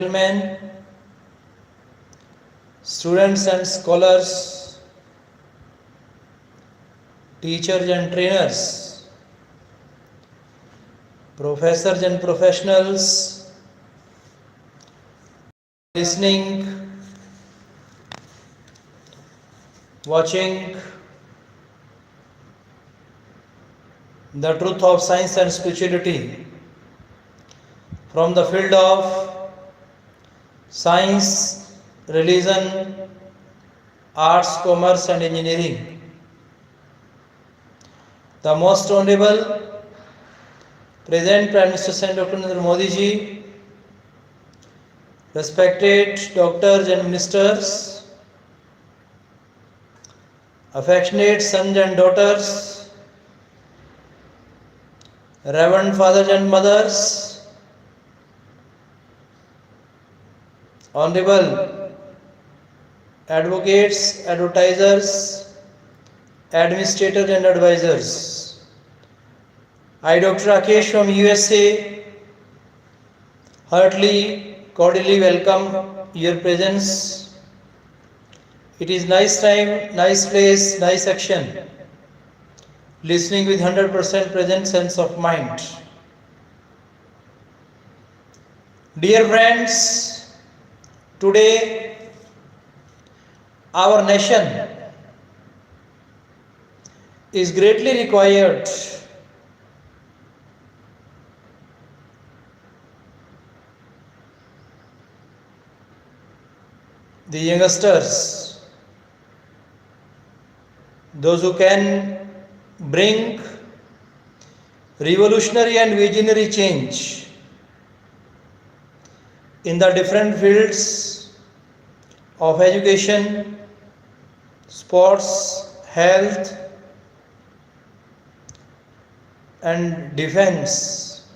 gentlemen, students and scholars, teachers and trainers, professors and professionals, listening, watching the truth of science and spirituality from the field of science, religion, arts, commerce and engineering. The most honorable present Prime Minister Saint Dr. Narendra Modi ji, respected doctors and ministers, affectionate sons and daughters, reverend fathers and mothers, honorable advocates, advertisers, administrators and advisors. I, Dr. Rakesh from USA, heartily, cordially welcome your presence. It is nice time, nice place, nice action. Listening with 100% present sense of mind. Dear friends, today our nation is greatly required the youngsters, those who can bring revolutionary and visionary change in the different fields of education, sports, health and defense.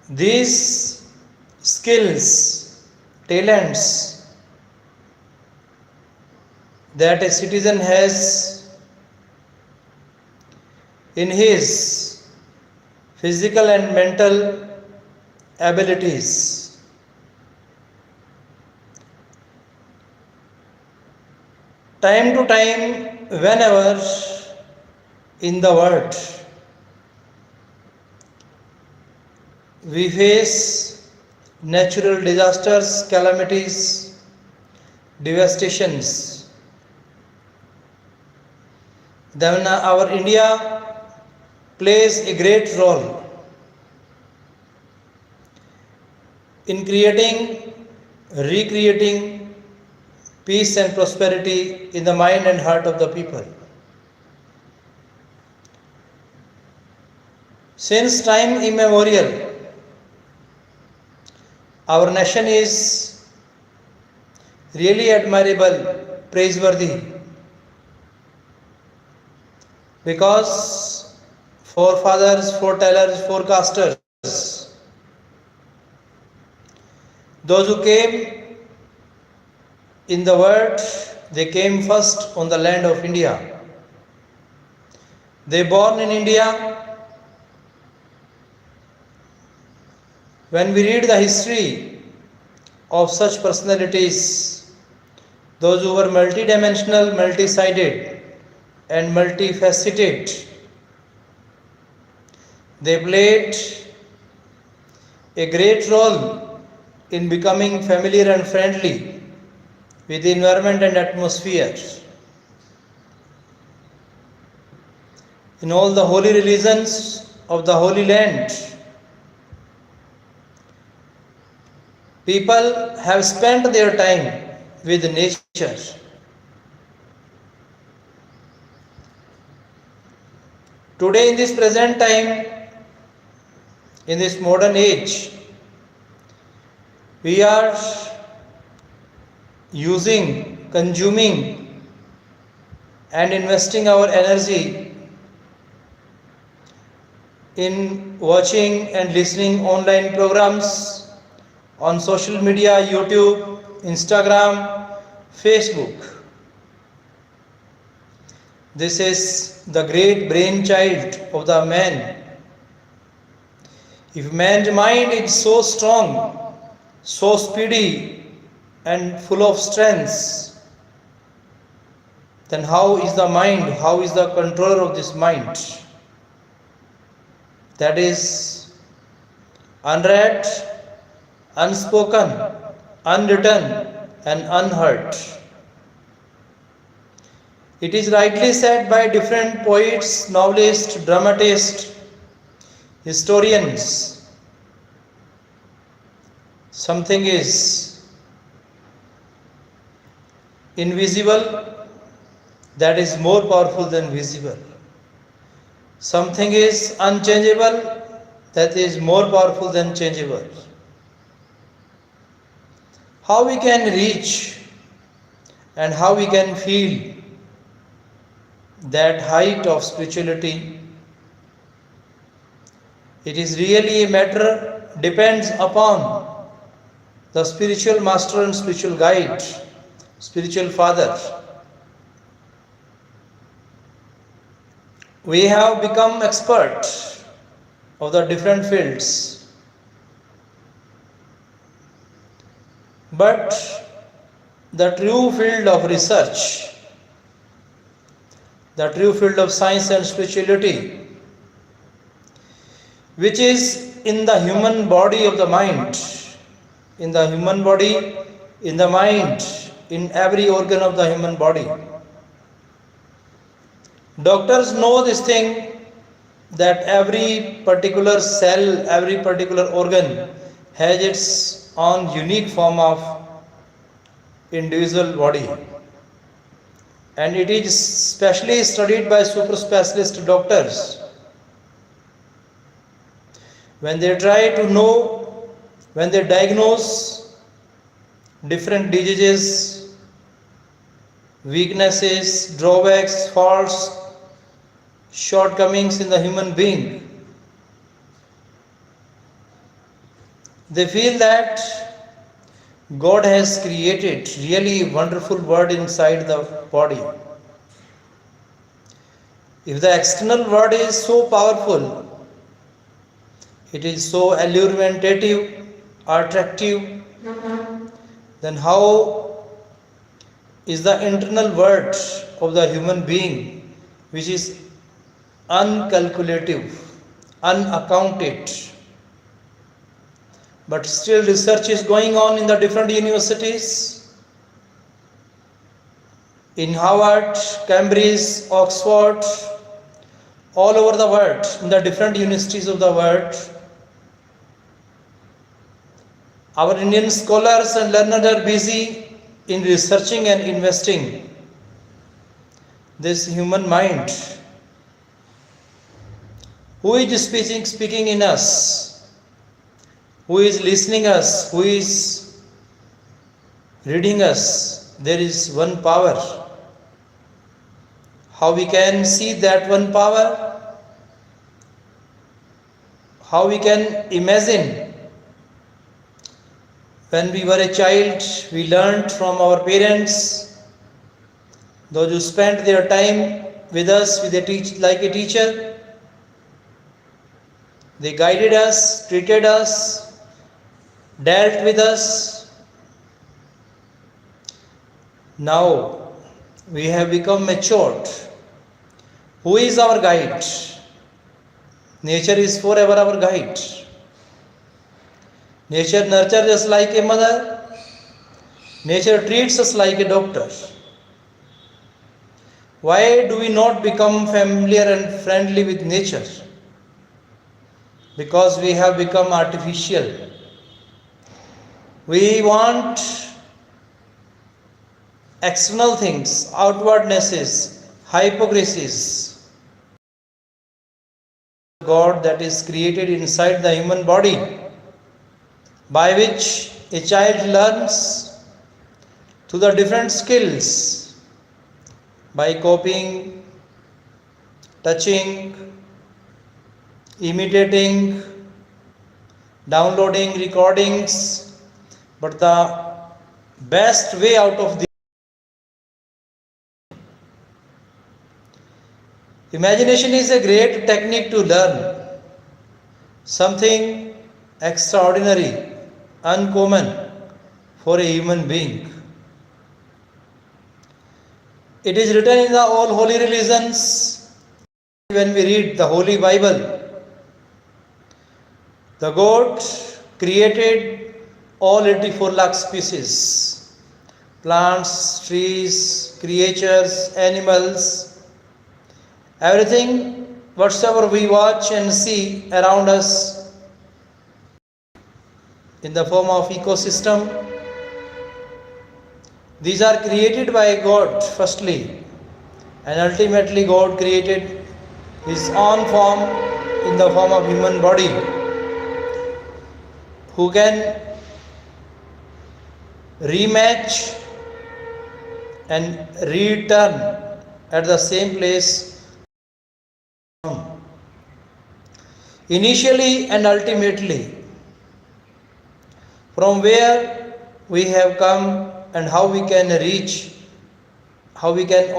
These skills, talents that a citizen has in his physical and mental abilities. Time to time, whenever in the world we face natural disasters, calamities, devastations, then our India plays a great role in creating, recreating peace and prosperity in the mind and heart of the people. Since time immemorial, our nation is really admirable, praiseworthy, because forefathers, foretellers, forecasters, those who came in the world, they came first on the land of India. They born in India. When we read the history of such personalities, those who were multidimensional, multi-sided and multifaceted, they played a great role in becoming familiar and friendly with the environment and atmosphere. In all the holy religions of the Holy Land, people have spent their time with nature. Today, in this present time, in this modern age, we are using, consuming and investing our energy in watching and listening online programs on social media, YouTube, Instagram, Facebook. This is the great brainchild of the man. If man's mind is so strong, so speedy, and full of strength, then how is the mind, how is the controller of this mind? That is unread, unspoken, unwritten, and unheard. It is rightly said by different poets, novelists, dramatists, historians. Something is invisible that is more powerful than visible. Something is unchangeable that is more powerful than changeable. How we can reach and how we can feel that height of spirituality, it is really a matter depends upon the spiritual master and spiritual guide, spiritual father. We have become expert of the different fields, but the true field of research, the true field of science and spirituality, which is in the human body of the mind, in the human body, in the mind, in every organ of the human body. Doctors know this thing that every particular cell, every particular organ has its own unique form of individual body. And it is specially studied by super specialist doctors. When they try to know, when they diagnose different diseases, weaknesses, drawbacks, faults, shortcomings in the human being, they feel that God has created really wonderful world inside the body. If the external world is so powerful, it is so allurementative, attractive, then how is the internal world of the human being, which is uncalculative, unaccounted? But still research is going on in the different universities, in Harvard, Cambridge, Oxford, all over the world, in the different universities of the world. Our Indian scholars and learners are busy in researching and investing this human mind. Who is speaking in us? Who is listening us? Who is reading us? There is one power. How we can see that one power? How we can imagine? When we were a child, we learned from our parents, those who spent their time with us like a teacher. They guided us, treated us, dealt with us. Now we have become matured. Who is our guide? Nature is forever our guide. Nature nurtures us like a mother. Nature treats us like a doctor. Why do we not become familiar and friendly with nature? Because we have become artificial. We want external things, outwardnesses, hypocrisies. God that is created inside the human body, by which a child learns to the different skills by copying, touching, imitating, downloading recordings. But the best way out of this, imagination is a great technique to learn something extraordinary, uncommon for a human being. It is written in the all holy religions. When we read the Holy Bible, the God created all 84 lakh species, plants, trees, creatures, animals, everything whatsoever we watch and see around us in the form of ecosystem. These are created by God firstly, and ultimately God created His own form in the form of human body, who can rematch and return at the same place initially and ultimately, from where we have come and how we can reach, how we can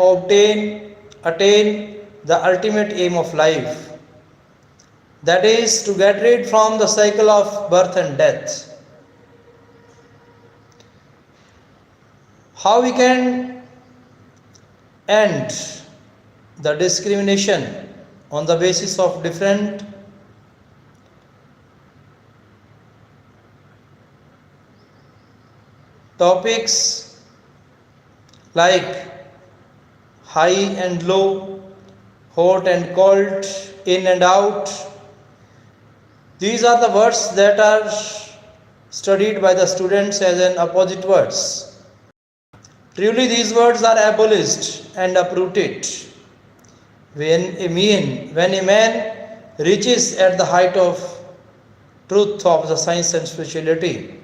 attain the ultimate aim of life, that is to get rid from the cycle of birth and death. How we can end the discrimination on the basis of different topics like high and low, hot and cold, in and out. These are the words that are studied by the students as an opposite words. Truly these words are abolished and uprooted when a man reaches at the height of truth of the science and spirituality.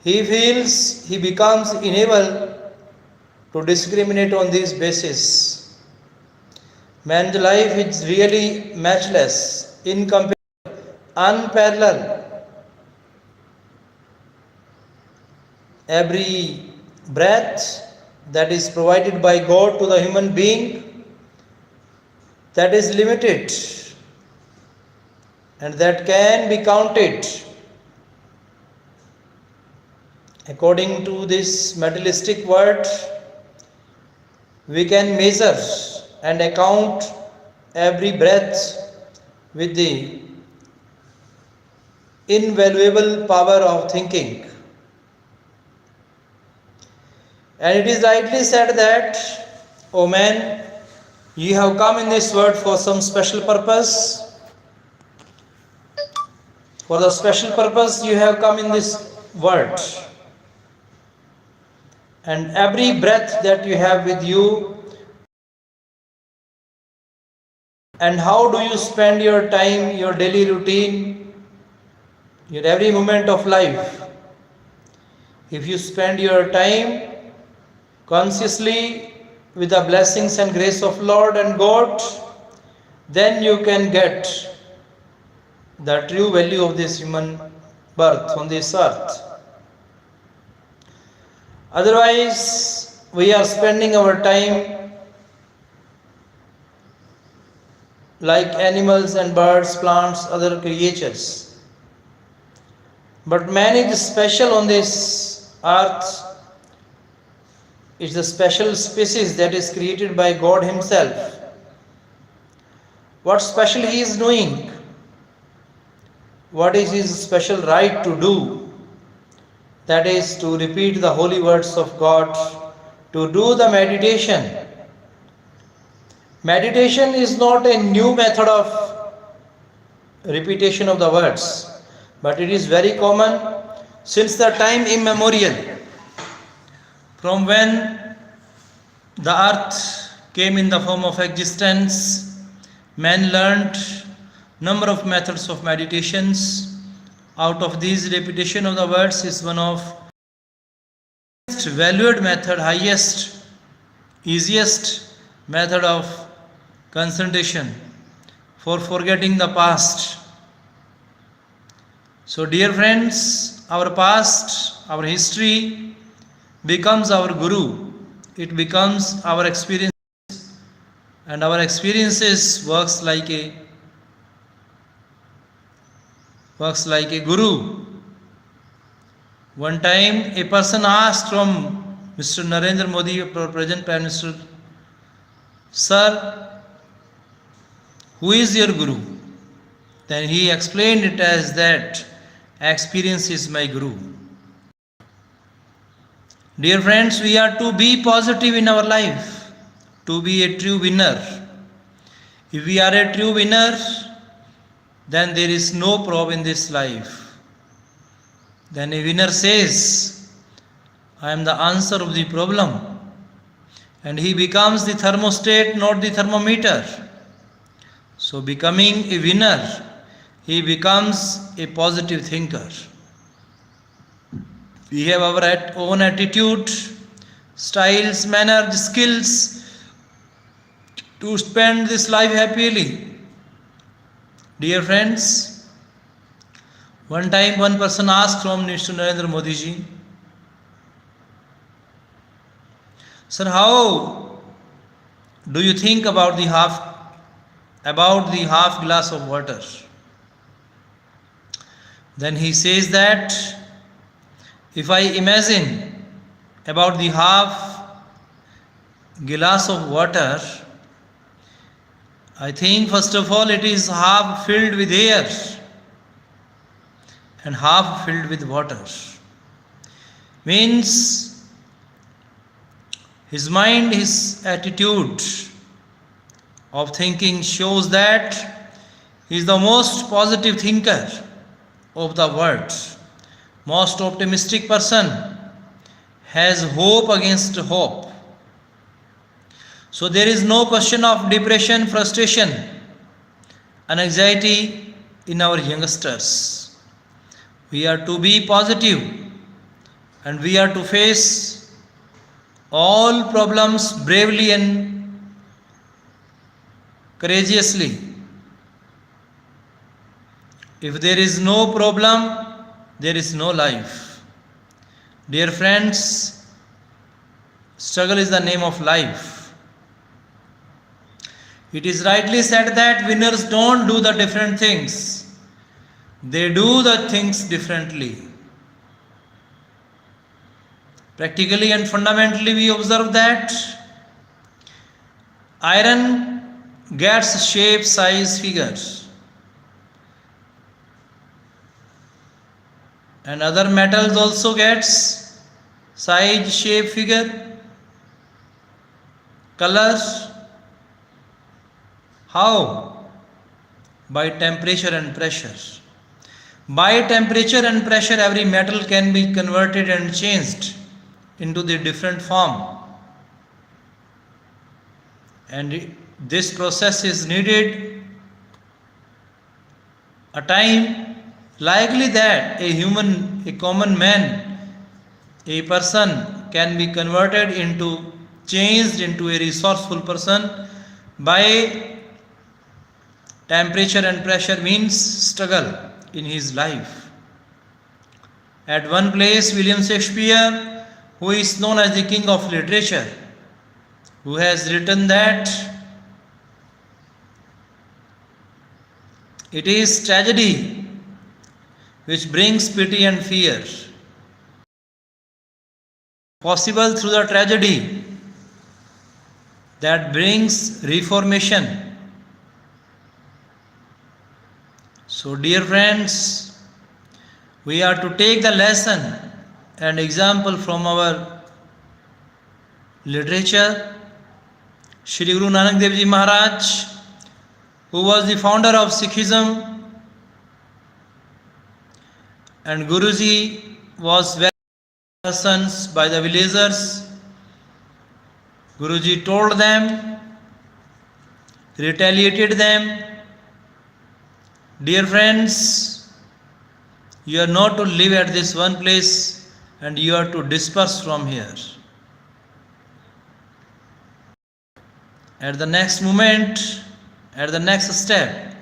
He feels he becomes unable to discriminate on this basis. Man's life is really matchless, incomparable, unparalleled. Every breath that is provided by God to the human being, that is limited and that can be counted. According to this materialistic world, we can measure and account every breath with the invaluable power of thinking. And it is rightly said that, O man, you have come in this world for some special purpose. For the special purpose you have come in this world. And every breath that you have with you, and how do you spend your time, your daily routine, your every moment of life. If you spend your time consciously with the blessings and grace of Lord and God, then you can get the true value of this human birth on this earth. Otherwise, we are spending our time like animals and birds, plants, other creatures. But man is special on this earth. It's a special species that is created by God Himself. What special He is doing? What is His special right to do? That is to repeat the holy words of God, to do the meditation. Meditation is not a new method of repetition of the words, but it is very common since the time immemorial. From when the earth came in the form of existence, man learned number of methods of meditations. Out of these, repetition of the words is one of most valued method, highest, easiest method of concentration for forgetting the past. So dear friends, our past, our history becomes our guru. It becomes our experience, and our experiences works like a works like a guru. One time a person asked from Mr. Narendra Modi, our present Prime Minister, "Sir, who is your guru?" Then he explained it as that experience is my guru. Dear friends, we are to be positive in our life, to be a true winner. If we are a true winner, then there is no problem in this life. Then a winner says, "I am the answer of the problem." And he becomes the thermostat, not the thermometer. So becoming a winner, he becomes a positive thinker. We have our own attitude, styles, manners, skills to spend this life happily. Dear friends, one time one person asked from Mr. Narendra Modi ji, "Sir, how do you think about the half glass of water?" Then he says that, if I imagine about the half glass of water, I think first of all it is half filled with air and half filled with water. Means his mind, his attitude of thinking shows that he is the most positive thinker of the world. Most optimistic person has hope against hope. So there is no question of depression, frustration, and anxiety in our youngsters. We are to be positive and we are to face all problems bravely and courageously. If there is no problem, there is no life. Dear friends, struggle is the name of life. It is rightly said that winners don't do the different things. They do the things differently. Practically and fundamentally we observe that iron gets shape, size, figure. And other metals also gets size, shape, figure, color. How? By temperature and pressure. By temperature and pressure, every metal can be converted and changed into the different form. And this process is needed a time likely that a common man, a person can be converted changed into a resourceful person by temperature and pressure, means struggle in his life. At one place, William Shakespeare, who is known as the king of literature, who has written that it is tragedy which brings pity and fear. Possible through the tragedy that brings reformation. So, dear friends, we are to take the lesson and example from our literature. Shri Guru Nanak Dev Ji Maharaj, who was the founder of Sikhism, and Guruji was very persons by the villagers. Guruji told them, retaliated them, "Dear friends, you are not to live at this one place and you are to disperse from here." At the next moment, at the next step,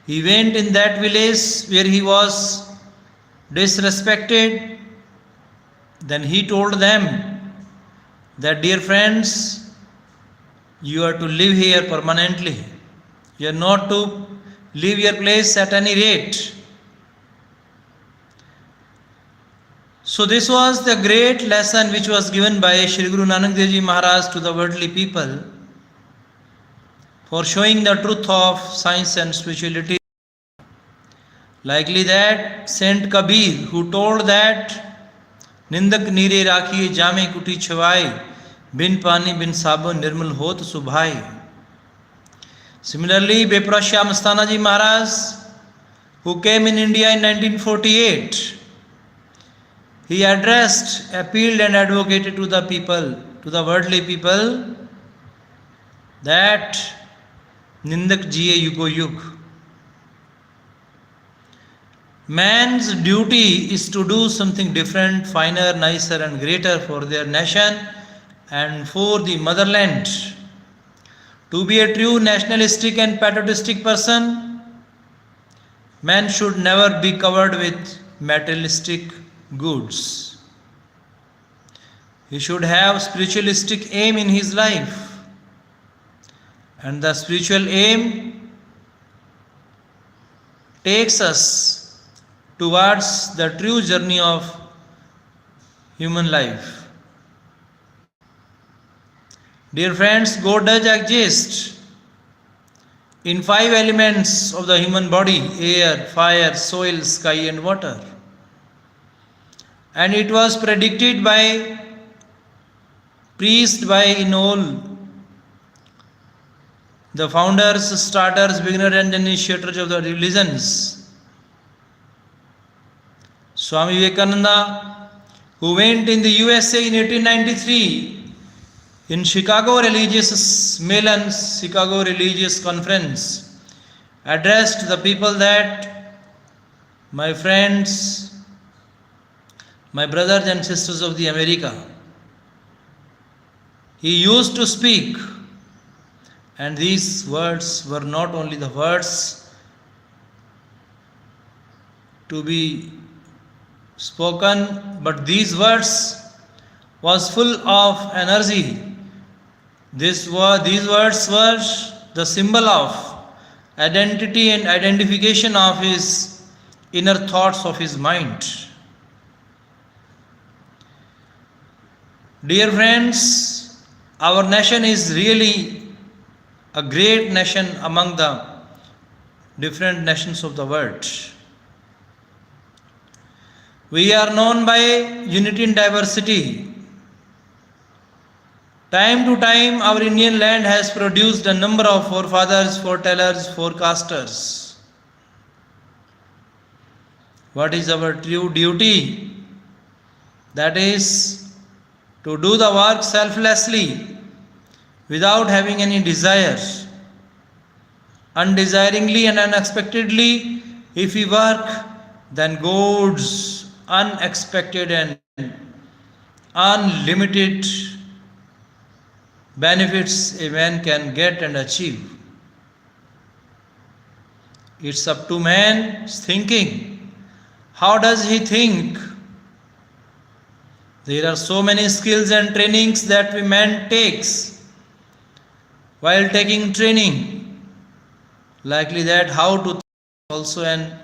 he went in that village where he was disrespected. Then he told them that, "Dear friends, you are to live here permanently. You are not to leave your place at any rate." So this was the great lesson which was given by Shri Guru Nanak Dev Ji Maharaj to the worldly people for showing the truth of science and spirituality. Likely that Saint Kabir, who told that Nindak Nire Rakhiye Jame Kuti Chawai, Bin Pani Bin Sabun Nirmal Hot Subhai. Similarly, Prof.Saint Mastana Ji Maharaj, who came in India in 1948, he addressed, appealed and advocated to the people, to the worldly people, that Nindak Jiye Yugo Yug. Man's duty is to do something different, finer, nicer and greater for their nation and for the motherland. To be a true nationalistic and patriotistic person, man should never be covered with materialistic goods. He should have spiritualistic aim in his life. And the spiritual aim takes us towards the true journey of human life. Dear friends, God does exist in 5 elements of the human body: air, fire, soil, sky and water. And it was predicted by priests, by in all the founders, starters, beginners and initiators of the religions. Swami Vivekananda, who went in the USA in 1893 in Chicago Religious Melan, Chicago Religious Conference, addressed the people that, my friends, my brothers and sisters of the America. He used to speak, and these words were not only the words to be spoken, but these words was full of energy. These words were the symbol of identity and identification of his inner thoughts of his mind. Dear friends, our nation is really a great nation among the different nations of the world. We are known by unity in diversity. Time to time, our Indian land has produced a number of forefathers, foretellers, forecasters. What is our true duty? That is to do the work selflessly, without having any desire. Undesiringly and unexpectedly, if we work, then God's unexpected and unlimited benefits a man can get and achieve. It's up to man's thinking. How does he think? There are so many skills and trainings that a man takes. While taking training, likely that how to think also an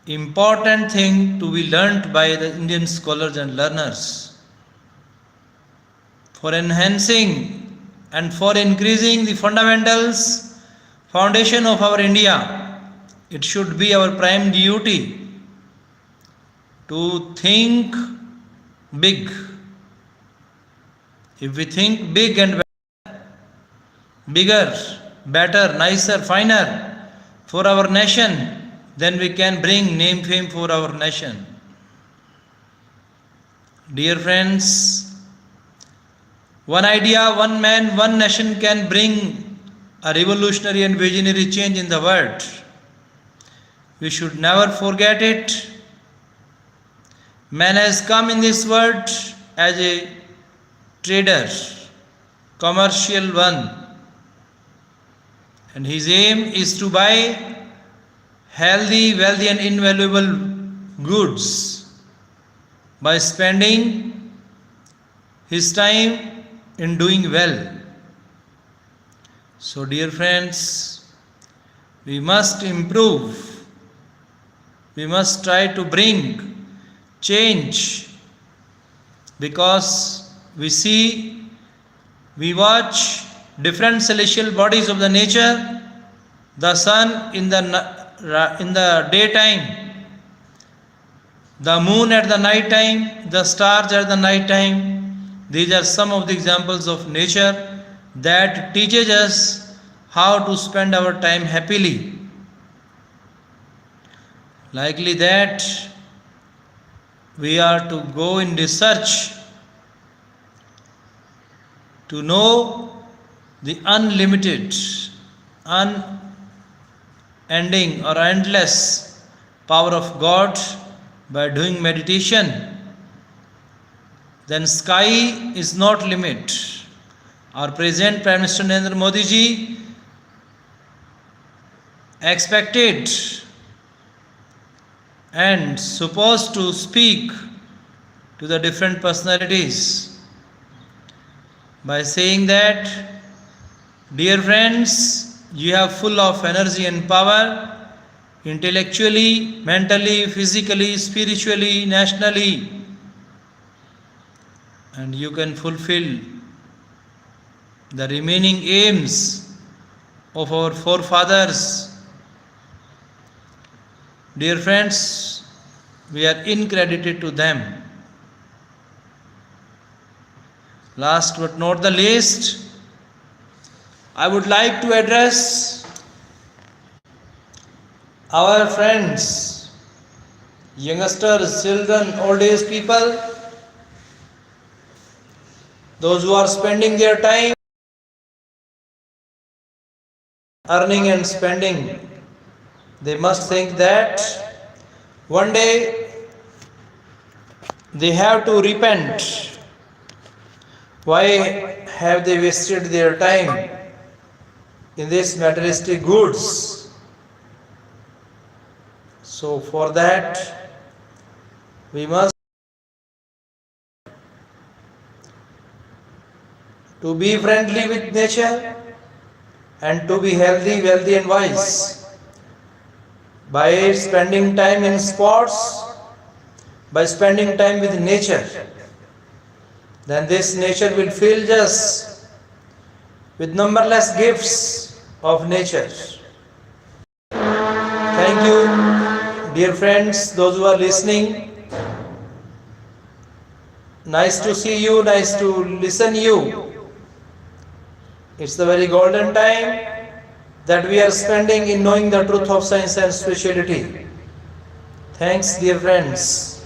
important thing to be learnt by the Indian scholars and learners. For enhancing and for increasing the foundation of our India, it should be our prime duty to think big. If we think big and bigger, better, nicer, finer for our nation, then we can bring name, fame for our nation. Dear friends, one idea, one man, one nation can bring a revolutionary and visionary change in the world. We should never forget it. Man has come in this world as a trader, commercial one, and his aim is to buy healthy, wealthy and invaluable goods by spending his time in doing well. So dear friends, we must improve. We must try to bring change because we watch different celestial bodies of the nature, the sun in the daytime, the moon at the night time, the stars at the night time. These are some of the examples of nature that teaches us how to spend our time happily. Likely that we are to go in research to know the unlimited, unending or endless power of God by doing meditation. Then sky is not limit. Our present Prime Minister Narendra Modi ji expected and supposed to speak to the different personalities by saying that, dear friends, you have full of energy and power, intellectually, mentally, physically, spiritually, nationally, and you can fulfill the remaining aims of our forefathers. Dear friends, we are incredited to them. Last but not the least, I would like to address our friends, youngsters, children, old age people, those who are spending their time earning and spending. They must think that one day they have to repent. Why have they wasted their time in these materialistic goods? So for that, we must to be friendly with nature and to be healthy, wealthy and wise. By spending time in sports, by spending time with nature, then this nature will fill us with numberless gifts of nature. Thank you, dear friends, those who are listening. Nice to see you, nice to listen you. It's the very golden time that we are spending in knowing the truth of science and spirituality. Thanks, dear friends.